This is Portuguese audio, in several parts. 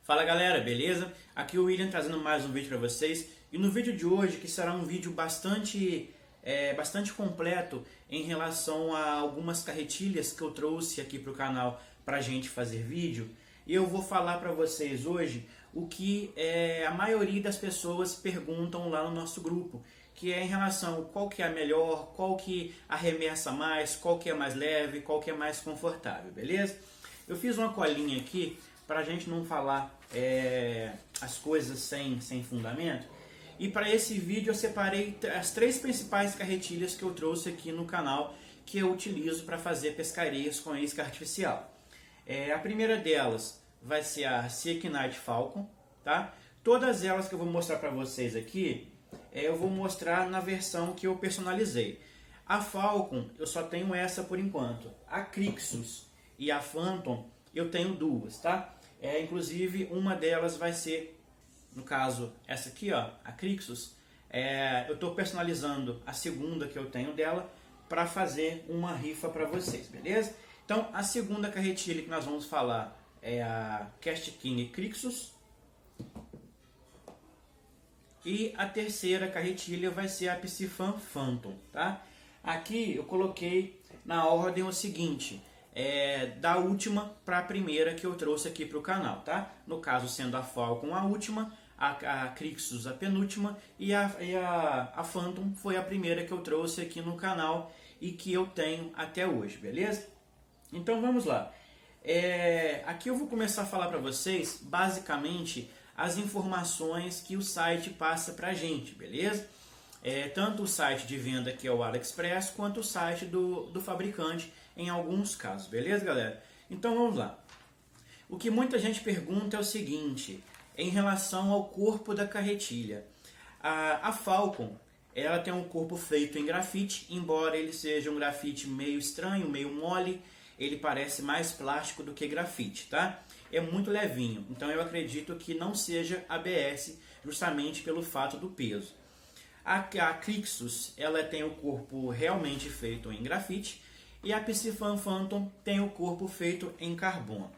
Fala galera, beleza? Aqui é o William trazendo mais um vídeo para vocês. E no vídeo de hoje, que será um vídeo bastante completo em relação a algumas carretilhas que eu trouxe aqui para o canal para a gente fazer vídeo. E eu vou falar para vocês hoje o que a maioria das pessoas perguntam lá no nosso grupo, que é em relação a qual que é a melhor, qual que arremessa mais, qual que é mais leve, qual que é mais confortável, beleza? Eu fiz uma colinha aqui para a gente não falar as coisas sem fundamento. E para esse vídeo eu separei as 3 principais carretilhas que eu trouxe aqui no canal, que eu utilizo para fazer pescarias com isca artificial. A primeira delas vai ser a Sea Knight Falcon, tá? Todas elas que eu vou mostrar para vocês aqui, eu vou mostrar na versão que eu personalizei. A Falcon eu só tenho essa por enquanto. A Crixus e a Phantom eu tenho duas, tá? Inclusive uma delas vai ser, no caso, essa aqui, ó, a Crixus. Eu estou personalizando a segunda que eu tenho dela para fazer uma rifa para vocês, beleza? Então, a segunda carretilha que nós vamos falar é a Cast King Crixus. E a terceira carretilha vai ser a Piscifan Phantom, tá? Aqui eu coloquei na ordem o seguinte, da última para a primeira que eu trouxe aqui para o canal, tá? No caso, sendo a Falcon a última, a Crixus a penúltima e a Phantom foi a primeira que eu trouxe aqui no canal e que eu tenho até hoje, beleza? Então vamos lá. Aqui eu vou começar a falar para vocês, basicamente, as informações que o site passa para a gente, beleza? Tanto o site de venda, que é o AliExpress, quanto o site do fabricante, em alguns casos, beleza, galera? Então vamos lá. O que muita gente pergunta é o seguinte, em relação ao corpo da carretilha. A Falcon, ela tem um corpo feito em grafite, embora ele seja um grafite meio estranho, meio mole, ele parece mais plástico do que grafite, tá? É muito levinho, então eu acredito que não seja ABS, justamente pelo fato do peso. A Crixus, ela tem o corpo realmente feito em grafite, e a Piscifan Phantom tem o corpo feito em carbono.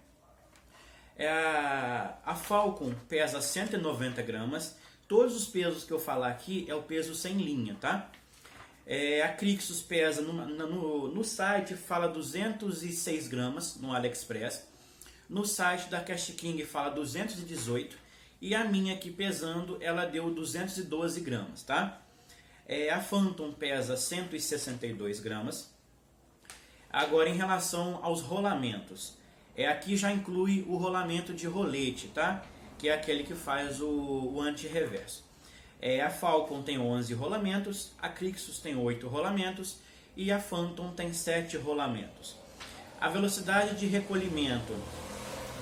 A Falcon pesa 190 gramas, todos os pesos que eu falar aqui é o peso sem linha, tá? A Crixus pesa, no site fala 206 gramas no AliExpress, no site da Cast King fala 218 e a minha aqui pesando ela deu 212 gramas, tá? A Phantom pesa 162 gramas. Agora, em relação aos rolamentos, aqui já inclui o rolamento de rolete, tá? Que é aquele que faz o anti-reverso. A Falcon tem 11 rolamentos, a Crixus tem 8 rolamentos e a Phantom tem 7 rolamentos. A velocidade de recolhimento,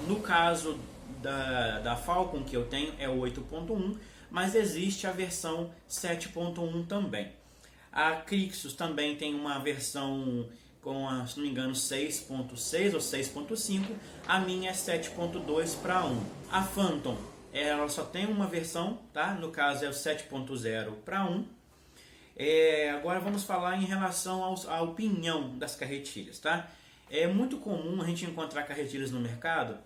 no caso da Falcon que eu tenho, é 8.1, mas existe a versão 7.1 também. A Crixus também tem uma versão com, se não me engano, 6.6 ou 6.5, a minha é 7.2 para 1. A Phantom, ela só tem uma versão, tá? No caso é o 7.0 para 1. Agora vamos falar em relação ao pinhão das carretilhas, tá? É muito comum a gente encontrar carretilhas no mercado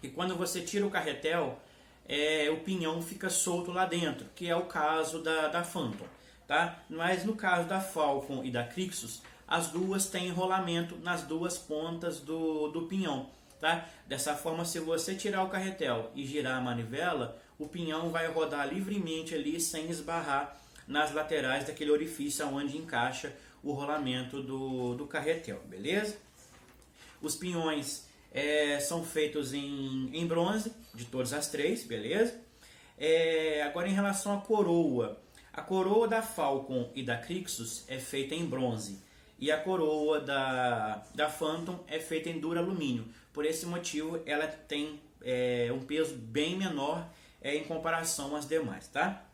e quando você tira o carretel, o pinhão fica solto lá dentro, que é o caso da Phantom, tá? Mas no caso da Falcon e da Crixus, as duas têm rolamento nas duas pontas do pinhão, tá? Dessa forma, se você tirar o carretel e girar a manivela, o pinhão vai rodar livremente ali sem esbarrar nas laterais daquele orifício onde encaixa o rolamento do carretel, beleza? Os pinhões são feitos em bronze, de todas as 3, beleza? Agora, em relação à coroa, a coroa da Falcon e da Crixus é feita em bronze. E a coroa da Phantom é feita em duro alumínio. Por esse motivo, ela tem um peso bem menor em comparação às demais, tá?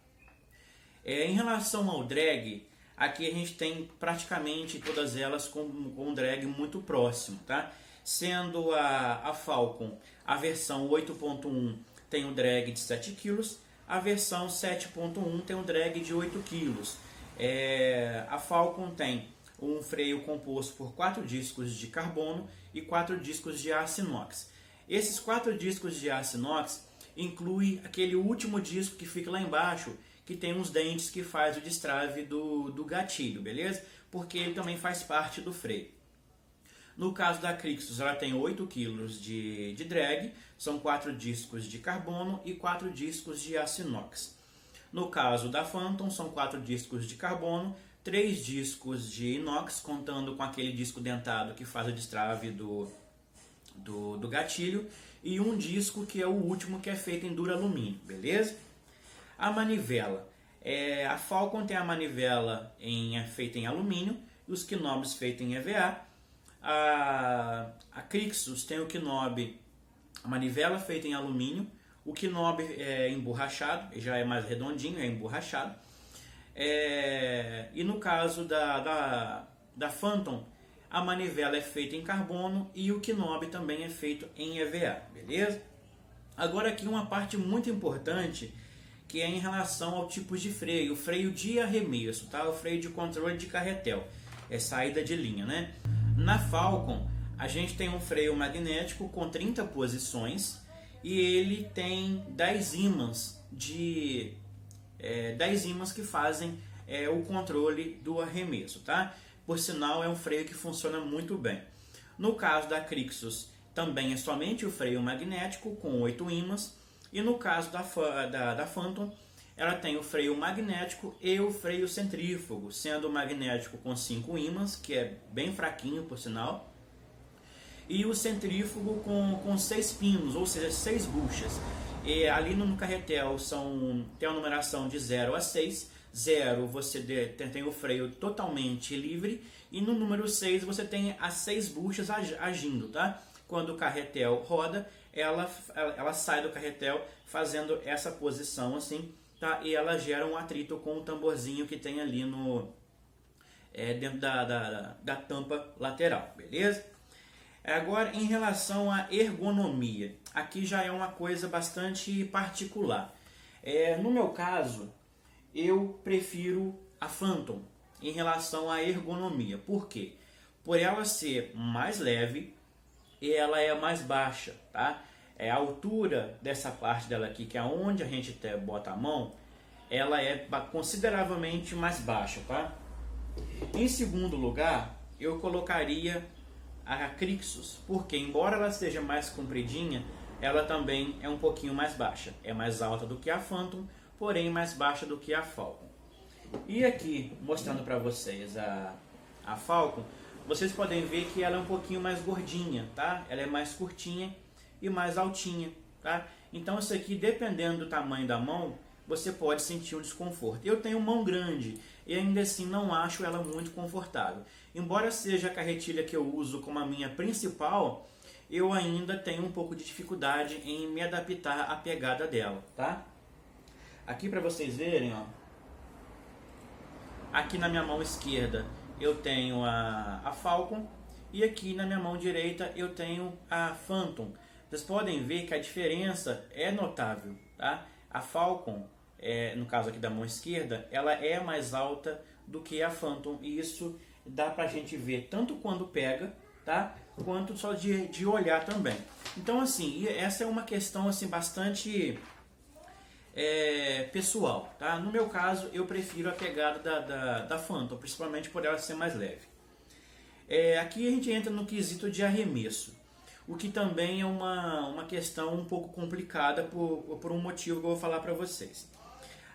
Em relação ao drag, aqui a gente tem praticamente todas elas com um drag muito próximo, tá? Sendo a Falcon, a versão 8.1 tem um drag de 7 kg, a versão 7.1 tem um drag de 8 kg. A Falcon tem um freio composto por 4 discos de carbono e 4 discos de aço inox. Esses 4 discos de aço inox inclui aquele último disco que fica lá embaixo, que tem uns dentes que faz o destrave do gatilho, beleza? Porque ele também faz parte do freio. No caso da Crixus, ela tem 8 kg de drag, são 4 discos de carbono e 4 discos de aço inox. No caso da Phantom, são 4 discos de carbono, 3 discos de inox, contando com aquele disco dentado que faz o destrave do gatilho, e um disco que é o último, que é feito em duralumínio, beleza? A manivela. A Falcon tem a manivela feita em alumínio e os knobs feitos em EVA. A Crixus tem o knob, a manivela feita em alumínio, o knob é emborrachado, já é mais redondinho, é emborrachado. E no caso da Phantom, a manivela é feita em carbono e o knob também é feito em EVA, beleza? Agora aqui uma parte muito importante, que é em relação ao tipo de freio, o freio de arremesso, tá? O freio de controle de carretel, saída de linha, né? Na Falcon, a gente tem um freio magnético com 30 posições e ele tem 10 ímãs 10 ímãs que fazem o controle do arremesso, tá? Por sinal, é um freio que funciona muito bem. No caso da Crixus, também é somente o freio magnético com 8 ímãs. E no caso da Phantom, ela tem o freio magnético e o freio centrífugo, sendo o magnético com 5 ímãs, que é bem fraquinho por sinal, e o centrífugo com 6 pinos, ou seja, 6 buchas. E ali no carretel tem a numeração de 0 a 6. 0 você tem o freio totalmente livre, e no número 6 você tem as 6 buchas agindo, tá? Quando o carretel roda, ela sai do carretel fazendo essa posição assim, tá? E ela gera um atrito com o tamborzinho que tem ali dentro da tampa lateral, beleza? Agora, em relação à ergonomia, aqui já é uma coisa bastante particular. No meu caso, eu prefiro a Phantom em relação à ergonomia. Por quê? Por ela ser mais leve e ela é mais baixa, tá? A altura dessa parte dela aqui, que é onde a gente bota a mão, ela é consideravelmente mais baixa, tá? Em segundo lugar, eu colocaria a Crixus, porque embora ela seja mais compridinha, ela também é um pouquinho mais baixa. É mais alta do que a Phantom, porém mais baixa do que a Falcon. E aqui, mostrando para vocês a Falcon, vocês podem ver que ela é um pouquinho mais gordinha, tá? Ela é mais curtinha e mais altinha, tá? Então isso aqui, dependendo do tamanho da mão, você pode sentir um desconforto. Eu tenho mão grande e ainda assim não acho ela muito confortável. Embora seja a carretilha que eu uso como a minha principal, eu ainda tenho um pouco de dificuldade em me adaptar à pegada dela, tá? Aqui para vocês verem, ó, aqui na minha mão esquerda eu tenho a Falcon e aqui na minha mão direita eu tenho a Phantom. Vocês podem ver que a diferença é notável, tá? A Falcon, no caso aqui da mão esquerda, ela é mais alta do que a Phantom, e isso dá pra gente ver tanto quando pega, tá? Quanto só de olhar também. Então assim, essa é uma questão assim bastante pessoal, tá? No meu caso, eu prefiro a pegada da Phantom, principalmente por ela ser mais leve. Aqui a gente entra no quesito de arremesso, o que também é uma questão um pouco complicada por um motivo que eu vou falar para vocês.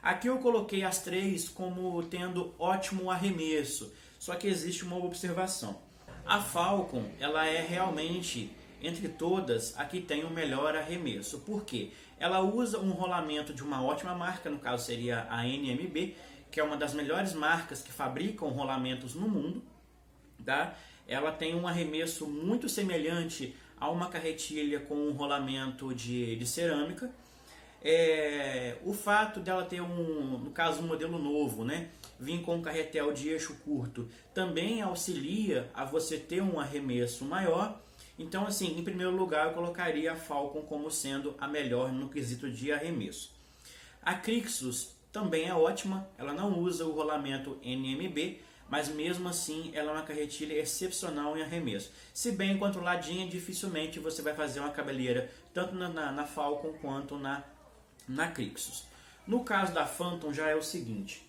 Aqui eu coloquei as três como tendo ótimo arremesso, só que existe uma observação. A Falcon, ela é realmente, entre todas, a que tem o melhor arremesso. Por quê? Ela usa um rolamento de uma ótima marca, no caso seria a NMB, que é uma das melhores marcas que fabricam rolamentos no mundo, tá? Ela tem um arremesso muito semelhante a uma carretilha com um rolamento de cerâmica. O fato dela ter no caso um modelo novo, né, vir com um carretel de eixo curto, também auxilia a você ter um arremesso maior. Então assim, em primeiro lugar eu colocaria a Falcon como sendo a melhor no quesito de arremesso. A Crixus também é ótima, ela não usa o rolamento NMB, mas mesmo assim ela é uma carretilha excepcional em arremesso. Se bem controladinha, dificilmente você vai fazer uma cabeleira tanto na Falcon quanto na Crixus. No caso da Phantom já é o seguinte,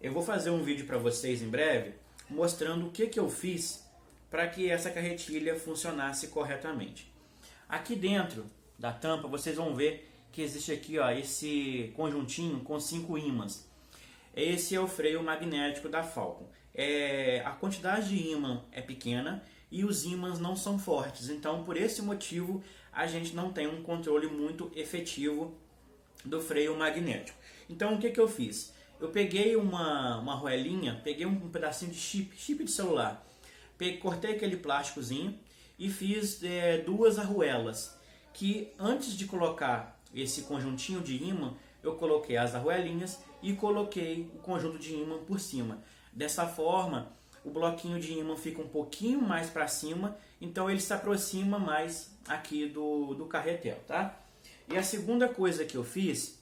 eu vou fazer um vídeo para vocês em breve mostrando o que eu fiz para que essa carretilha funcionasse corretamente. Aqui dentro da tampa vocês vão ver que existe aqui, ó, esse conjuntinho com 5 ímãs. Esse é o freio magnético da Falcon. A quantidade de ímã é pequena e os ímãs não são fortes, então por esse motivo a gente não tem um controle muito efetivo do freio magnético. Então o que eu fiz? Eu peguei uma arruelinha, peguei um pedacinho de chip de celular, cortei aquele plásticozinho e fiz 2 arruelas, que antes de colocar esse conjuntinho de ímã, eu coloquei as arruelinhas e coloquei o conjunto de ímã por cima. Dessa forma, o bloquinho de ímã fica um pouquinho mais para cima, então ele se aproxima mais aqui do carretel, tá? E a segunda coisa que eu fiz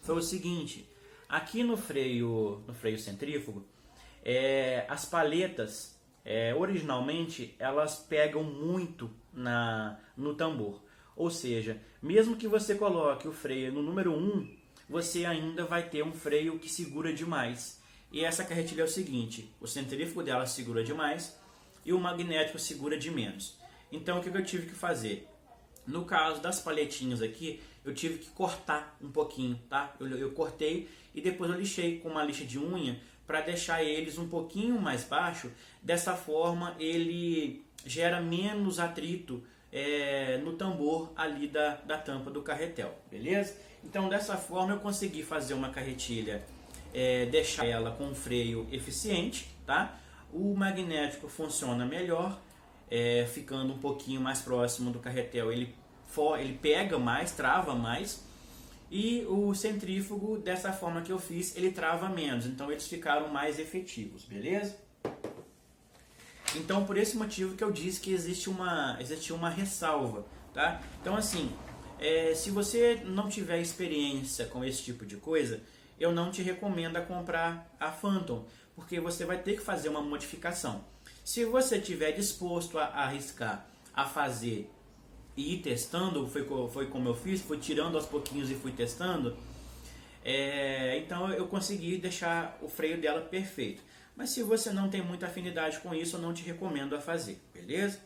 foi o seguinte, aqui no freio centrífugo, as paletas, originalmente, elas pegam muito no tambor. Ou seja, mesmo que você coloque o freio no número 1, você ainda vai ter um freio que segura demais. E essa carretilha é o seguinte, o centrífugo dela segura demais e o magnético segura de menos. Então o que eu tive que fazer? No caso das paletinhas aqui, eu tive que cortar um pouquinho, tá? Eu cortei e depois eu lixei com uma lixa de unha para deixar eles um pouquinho mais baixo. Dessa forma ele gera menos atrito no tambor ali da tampa do carretel, beleza? Então dessa forma eu consegui fazer uma carretilha, deixar ela com um freio eficiente, tá? O magnético funciona melhor, ficando um pouquinho mais próximo do carretel, ele pega mais, trava mais, e o centrífugo, dessa forma que eu fiz, ele trava menos, então eles ficaram mais efetivos, beleza? Então por esse motivo que eu disse que existe uma ressalva, tá? Então assim, se você não tiver experiência com esse tipo de coisa, eu não te recomendo a comprar a Phantom, porque você vai ter que fazer uma modificação. Se você estiver disposto a arriscar, a fazer e ir testando, foi como eu fiz, fui tirando aos pouquinhos e fui testando, então eu consegui deixar o freio dela perfeito. Mas se você não tem muita afinidade com isso, eu não te recomendo a fazer, beleza?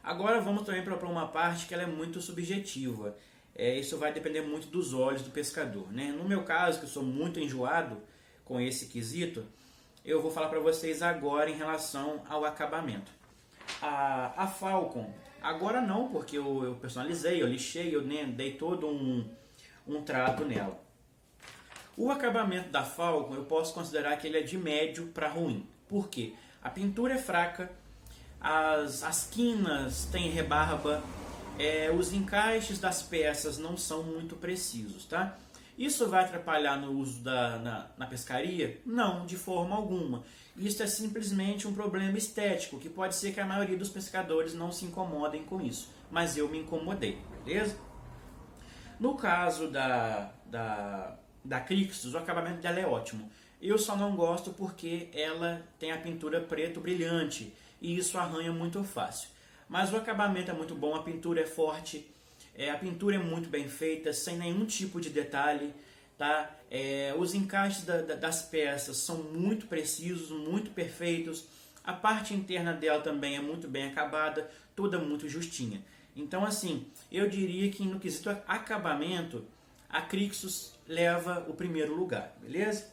Agora vamos também para uma parte que ela é muito subjetiva. Isso vai depender muito dos olhos do pescador, né? No meu caso, que eu sou muito enjoado com esse quesito, eu vou falar para vocês agora em relação ao acabamento. A Falcon, agora não, porque eu personalizei, eu lixei, eu dei todo um trato nela. O acabamento da Falcon eu posso considerar que ele é de médio para ruim. Por quê? A pintura é fraca, as quinas têm rebarba, os encaixes das peças não são muito precisos, tá? Isso vai atrapalhar no uso na pescaria? Não, de forma alguma. Isso é simplesmente um problema estético, que pode ser que a maioria dos pescadores não se incomodem com isso, mas eu me incomodei, beleza? No caso da Crixus, o acabamento dela é ótimo. Eu só não gosto porque ela tem a pintura preto brilhante e isso arranha muito fácil. Mas o acabamento é muito bom, a pintura é forte, a pintura é muito bem feita, sem nenhum tipo de detalhe, tá? Os encaixes das peças são muito precisos, muito perfeitos. A parte interna dela também é muito bem acabada, toda muito justinha. Então assim, eu diria que no quesito acabamento, a Crixus leva o primeiro lugar, beleza?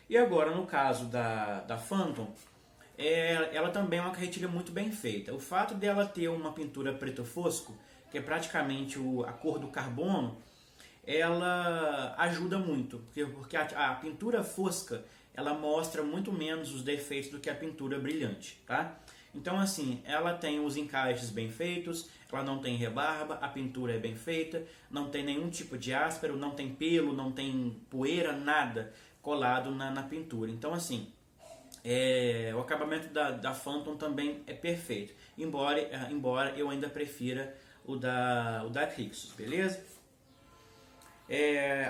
E agora no caso da Phantom, ela também é uma carretilha muito bem feita. O fato dela ter uma pintura preto fosco, que é praticamente a cor do carbono, ela ajuda muito, porque a pintura fosca ela mostra muito menos os defeitos do que a pintura brilhante, tá? Então assim, ela tem os encaixes bem feitos, ela não tem rebarba, a pintura é bem feita, não tem nenhum tipo de áspero, não tem pelo, não tem poeira, nada colado na pintura. Então assim, o acabamento da Phantom também é perfeito, embora eu ainda prefira o da Crixus, beleza?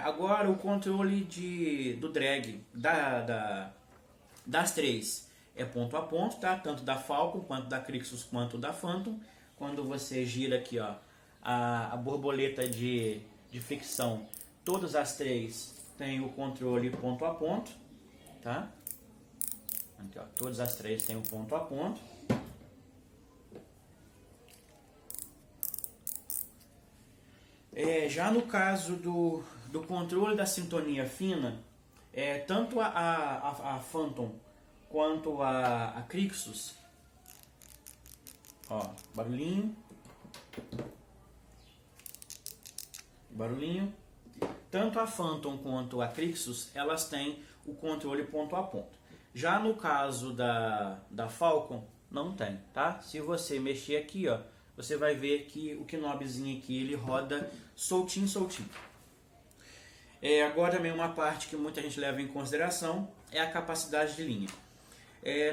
Agora o controle do drag da Das três é ponto a ponto, tá? Tanto da Falcon, quanto da Crixus, quanto da Phantom. Quando você gira aqui, ó, a borboleta de fricção, todas as três têm o controle ponto a ponto, tá? Aqui, ó, todas as três têm o ponto a ponto. Já no caso do controle da sintonia fina, tanto a Phantom quanto a Crixus, ó, barulhinho, tanto a Phantom quanto a Crixus, elas têm o controle ponto a ponto. Já no caso da Falcon, não tem, tá? Se você mexer aqui, ó, você vai ver que o knobzinho aqui, ele roda soltinho. Agora também uma parte que muita gente leva em consideração é a capacidade de linha.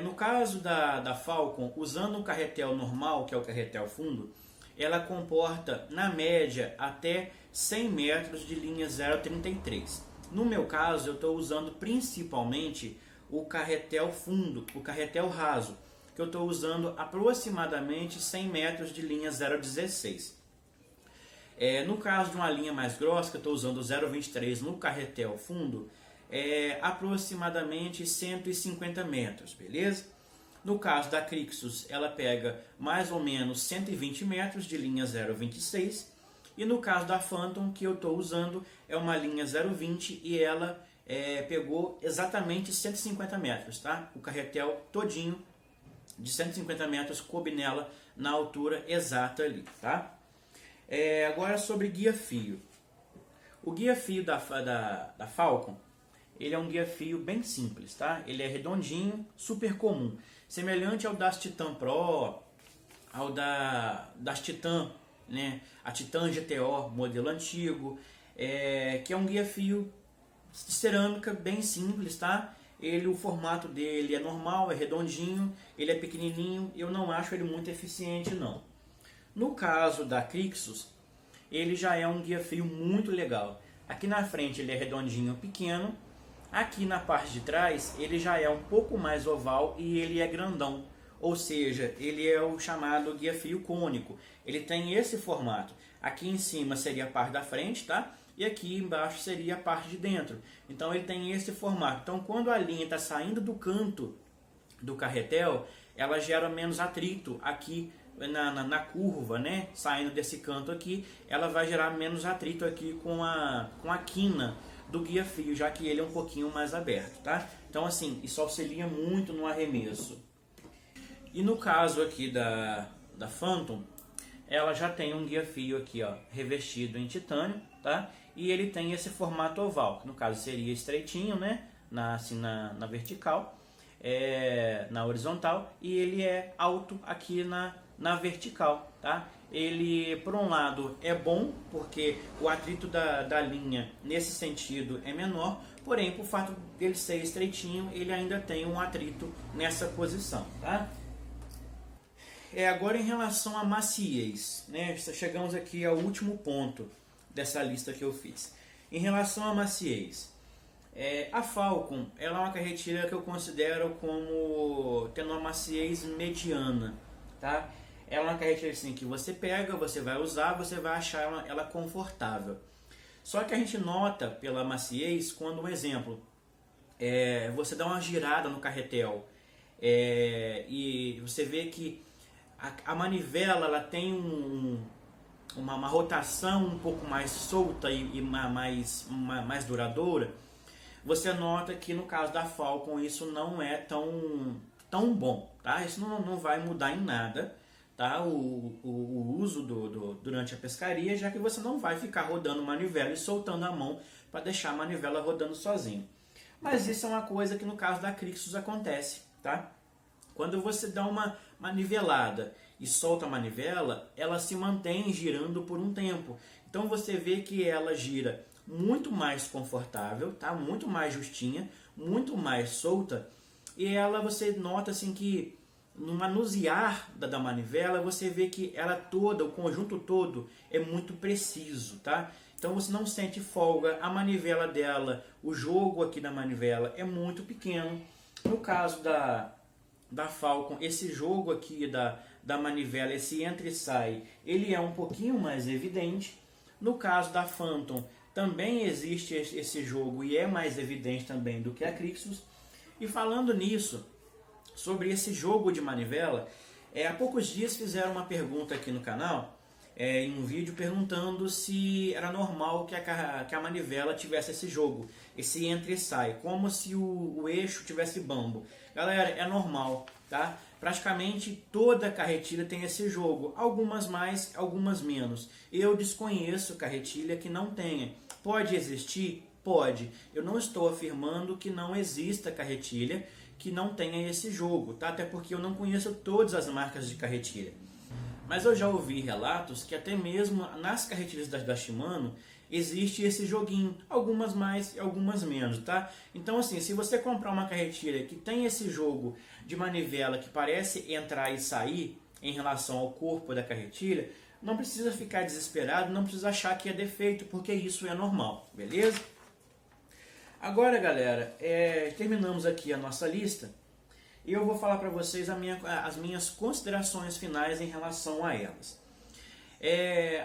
No caso da Falcon, usando o carretel normal, que é o carretel fundo, ela comporta, na média, até 100 metros de linha 0,33. No meu caso, eu estou usando principalmente o carretel fundo, o carretel raso, que eu estou usando aproximadamente 100 metros de linha 0,16. No caso de uma linha mais grossa, que eu estou usando o 0,23 no carretel fundo, aproximadamente 150 metros, beleza? No caso da Crixus, ela pega mais ou menos 120 metros de linha 0,26. E no caso da Phantom, que eu estou usando, é uma linha 0,20 e ela pegou exatamente 150 metros, tá? O carretel todinho de 150 metros coube nela na altura exata ali, tá? Agora sobre guia-fio. O guia-fio da Falcon, ele é um guia-fio bem simples, tá? Ele é redondinho, super comum, semelhante ao das Titan Pro, ao das Titan, né? A Titan GTO, modelo antigo, que é um guia-fio de cerâmica bem simples, tá? O formato dele é normal, é redondinho, ele é pequenininho, eu não acho ele muito eficiente não. No caso da Crixus, ele já é um guia-fio muito legal. Aqui na frente ele é redondinho, pequeno. Aqui na parte de trás ele já é um pouco mais oval e ele é grandão. Ou seja, ele é o chamado guia-fio cônico. Ele tem esse formato. Aqui em cima seria a parte da frente, tá? E aqui embaixo seria a parte de dentro. Então ele tem esse formato. Então quando a linha está saindo do canto do carretel, ela gera menos atrito aqui na curva, né? Saindo desse canto aqui, ela vai gerar menos atrito aqui com a quina do guia-fio, já que ele é um pouquinho mais aberto, tá? Então assim, isso auxilia muito no arremesso. E no caso aqui da Phantom, ela já tem um guia-fio aqui, ó, revestido em titânio, tá? E ele tem esse formato oval, que no caso seria estreitinho, né? Assim, na vertical, na horizontal, e ele é alto aqui na vertical, tá? Ele, por um lado, é bom, porque o atrito da linha, nesse sentido, é menor, porém, por fato dele ser estreitinho, ele ainda tem um atrito nessa posição, tá? Agora em relação à maciez, né? Chegamos aqui ao último ponto dessa lista que eu fiz. Em relação à maciez, a Falcon, ela é uma carretilha que eu considero como tendo uma maciez mediana, tá? Ela é uma carretilha assim que você pega, você vai usar, você vai achar ela confortável. Só que a gente nota pela maciez quando, um exemplo, você dá uma girada no carretel e você vê que a manivela ela tem uma rotação um pouco mais solta e mais duradoura. Você nota que no caso da Falcon isso não é tão bom, tá? Isso não vai mudar em nada, tá? O uso durante a pescaria, já que você não vai ficar rodando manivela e soltando a mão para deixar a manivela rodando sozinho. Mas isso é uma coisa que no caso da Crixus acontece, tá? Quando você dá uma nivelada e solta a manivela, ela se mantém girando por um tempo. Então você vê que ela gira muito mais confortável, tá? Muito mais justinha, muito mais solta. E você nota assim que no manusear da manivela, você vê que ela toda, o conjunto todo é muito preciso, tá? Então você não sente folga, a manivela dela, o jogo aqui da manivela é muito pequeno. No caso da Falcon, esse jogo aqui da manivela, esse entra e sai, ele é um pouquinho mais evidente. No caso da Phantom, também existe esse jogo e é mais evidente também do que a Crixus. E falando nisso, sobre esse jogo de manivela, há poucos dias fizeram uma pergunta aqui no canal, em um vídeo, perguntando se era normal que a manivela tivesse esse jogo, esse entra e sai, como se o eixo tivesse bambo. Galera, é normal, tá? Praticamente toda carretilha tem esse jogo, algumas mais, algumas menos. Eu desconheço carretilha que não tenha. Pode existir? Pode. Eu não estou afirmando que não exista carretilha que não tenha esse jogo, tá? Até porque eu não conheço todas as marcas de carretilha. Mas eu já ouvi relatos que até mesmo nas carretilhas da Shimano existe esse joguinho, algumas mais e algumas menos, tá? Então assim, se você comprar uma carretilha que tem esse jogo de manivela que parece entrar e sair em relação ao corpo da carretilha, não precisa ficar desesperado, não precisa achar que é defeito, porque isso é normal, beleza? Agora, galera, terminamos aqui a nossa lista e eu vou falar para vocês as minhas considerações finais em relação a elas.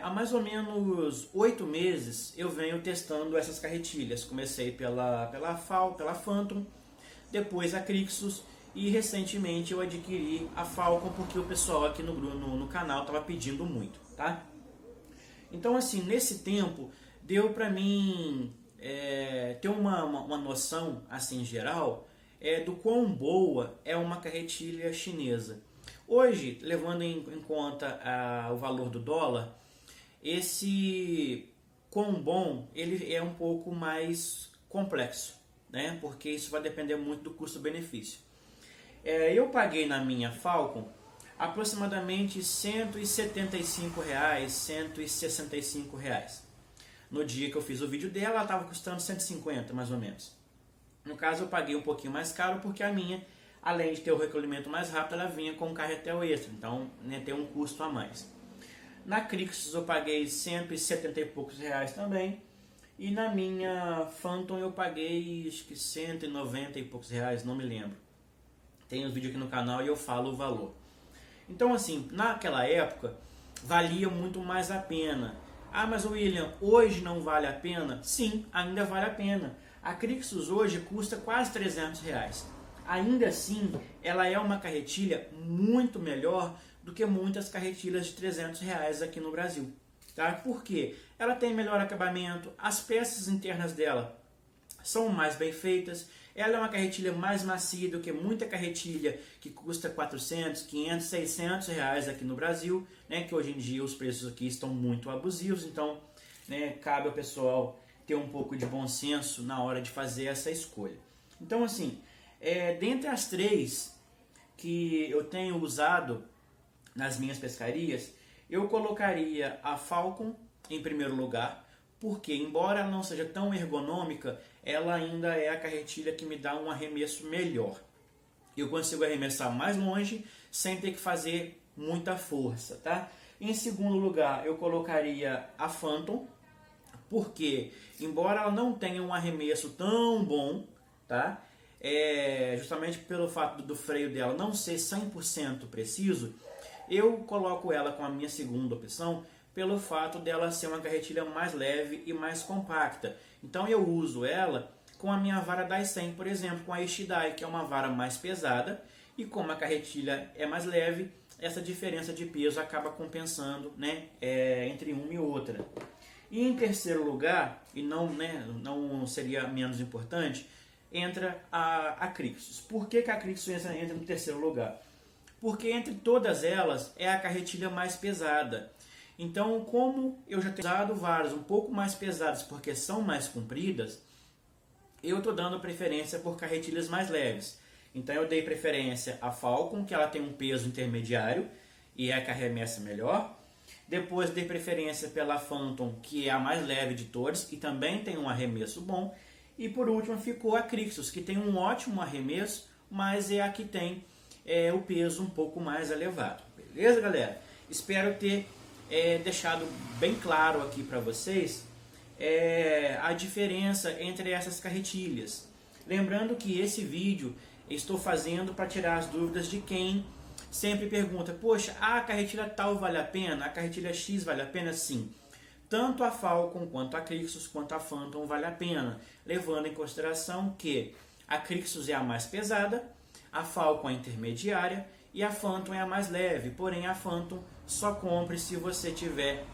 Há mais ou menos 8 meses eu venho testando essas carretilhas. Comecei pela Phantom, depois a Crixus e recentemente eu adquiri a Falcon porque o pessoal aqui no canal estava pedindo muito, tá? Então assim, nesse tempo deu para mim ter uma noção assim geral do quão boa é uma carretilha chinesa. Hoje, levando em conta o valor do dólar, esse quão bom ele é um pouco mais complexo, né? Porque isso vai depender muito do custo-benefício. Eu paguei na minha Falcon aproximadamente R$ 175, R$ 165. No dia que eu fiz o vídeo dela, ela estava custando 150 mais ou menos. No caso, eu paguei um pouquinho mais caro porque a minha, além de ter o recolhimento mais rápido, ela vinha com um carretel extra, então tem um custo a mais. Na Crixus eu paguei 170 e poucos reais também, e na minha Phantom eu paguei acho que 190 e poucos reais, não me lembro. Tem um vídeo aqui no canal e eu falo o valor. Então assim, naquela época valia muito mais a pena. Ah, mas William, hoje não vale a pena? Sim, ainda vale a pena. A Crixus hoje custa quase 300 reais. Ainda assim, ela é uma carretilha muito melhor do que muitas carretilhas de 300 reais aqui no Brasil. Tá? Por quê? Ela tem melhor acabamento, as peças internas dela são mais bem feitas, ela é uma carretilha mais macia do que muita carretilha que custa 400, 500, 600 reais aqui no Brasil, né? Que hoje em dia os preços aqui estão muito abusivos, então cabe ao pessoal ter um pouco de bom senso na hora de fazer essa escolha. Então assim, dentre as 3 que eu tenho usado nas minhas pescarias, eu colocaria a Falcon em primeiro lugar, porque embora ela não seja tão ergonômica, ela ainda é a carretilha que me dá um arremesso melhor. Eu consigo arremessar mais longe sem ter que fazer muita força, tá? Em segundo lugar, eu colocaria a Phantom, porque embora ela não tenha um arremesso tão bom, tá? Justamente pelo fato do freio dela não ser 100% preciso, eu coloco ela com a minha segunda opção pelo fato dela ser uma carretilha mais leve e mais compacta. Então eu uso ela com a minha vara Daisen, por exemplo, com a Ishidai, que é uma vara mais pesada, e como a carretilha é mais leve, essa diferença de peso acaba compensando, né, entre uma e outra. E em terceiro lugar, e não seria menos importante, entra a Crixus. Por que a Crixus entra no terceiro lugar? Porque entre todas elas é a carretilha mais pesada. Então, como eu já tenho usado varas um pouco mais pesadas porque são mais compridas, eu estou dando preferência por carretilhas mais leves. Então eu dei preferência à Falcon, que ela tem um peso intermediário e é a que arremessa melhor. Depois dei preferência pela Phantom, que é a mais leve de todas e também tem um arremesso bom. E por último ficou a Crixus, que tem um ótimo arremesso, mas é a que tem o peso um pouco mais elevado. Beleza, galera? Espero ter deixado bem claro aqui para vocês a diferença entre essas carretilhas. Lembrando que esse vídeo estou fazendo para tirar as dúvidas de quem sempre pergunta: poxa, a carretilha tal vale a pena? A carretilha X vale a pena? Sim. Tanto a Falcon, quanto a Crixus, quanto a Phantom vale a pena, levando em consideração que a Crixus é a mais pesada, a Falcon é a intermediária e a Phantom é a mais leve. Porém, a Phantom só compre se você tiver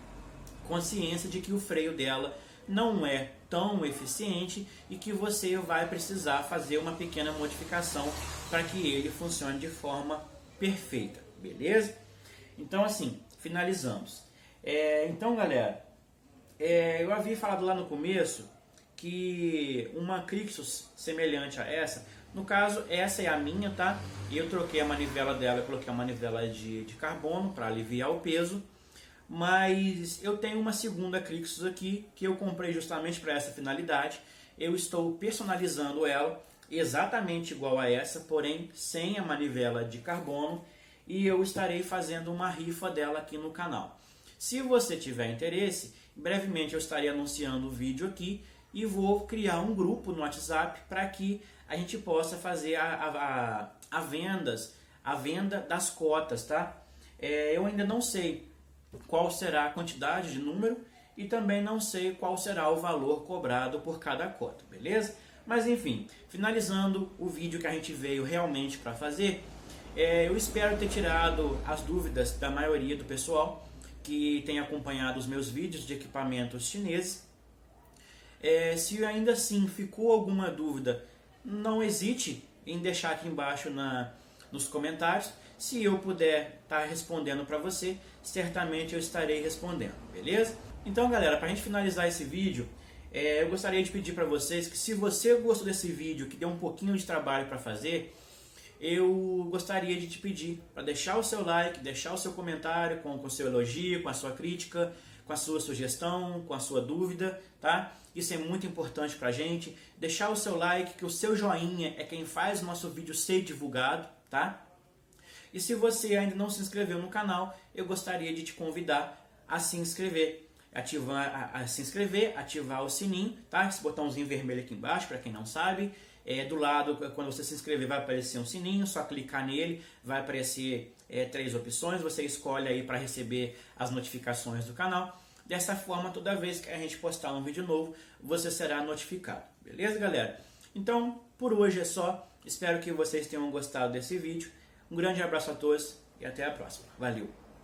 consciência de que o freio dela não é tão eficiente e que você vai precisar fazer uma pequena modificação para que ele funcione de forma perfeita, beleza? Então, assim, finalizamos. Então, galera, eu havia falado lá no começo que uma Crixus semelhante a essa, no caso, essa é a minha, tá? Eu troquei a manivela dela, coloquei a manivela de carbono para aliviar o peso. Mas eu tenho uma segunda Crixus aqui que eu comprei justamente para essa finalidade. Eu estou personalizando ela exatamente igual a essa, porém sem a manivela de carbono, e eu estarei fazendo uma rifa dela aqui no canal. Se você tiver interesse, brevemente eu estarei anunciando o vídeo aqui e vou criar um grupo no WhatsApp para que a gente possa fazer a venda das cotas, tá? Eu ainda não sei qual será a quantidade de número e também não sei qual será o valor cobrado por cada cota, beleza? Mas enfim, finalizando o vídeo que a gente veio realmente para fazer, eu espero ter tirado as dúvidas da maioria do pessoal que tem acompanhado os meus vídeos de equipamentos chineses. Se ainda assim ficou alguma dúvida, não hesite em deixar aqui embaixo nos comentários. Se eu puder estar respondendo para você, certamente eu estarei respondendo, beleza? Então, galera, para a gente finalizar esse vídeo, eu gostaria de pedir para vocês que, se você gostou desse vídeo, que deu um pouquinho de trabalho para fazer, eu gostaria de te pedir para deixar o seu like, deixar o seu comentário com o seu elogio, com a sua crítica, com a sua sugestão, com a sua dúvida, tá? Isso é muito importante para a gente. Deixar o seu like, que o seu joinha é quem faz o nosso vídeo ser divulgado, tá? E se você ainda não se inscreveu no canal, eu gostaria de te convidar a se inscrever. Ativar o sininho, tá? Esse botãozinho vermelho aqui embaixo, para quem não sabe. Do lado, quando você se inscrever, vai aparecer um sininho, só clicar nele, vai aparecer 3 opções, você escolhe aí para receber as notificações do canal. Dessa forma, toda vez que a gente postar um vídeo novo, você será notificado. Beleza, galera? Então, por hoje é só. Espero que vocês tenham gostado desse vídeo. Um grande abraço a todos e até a próxima. Valeu!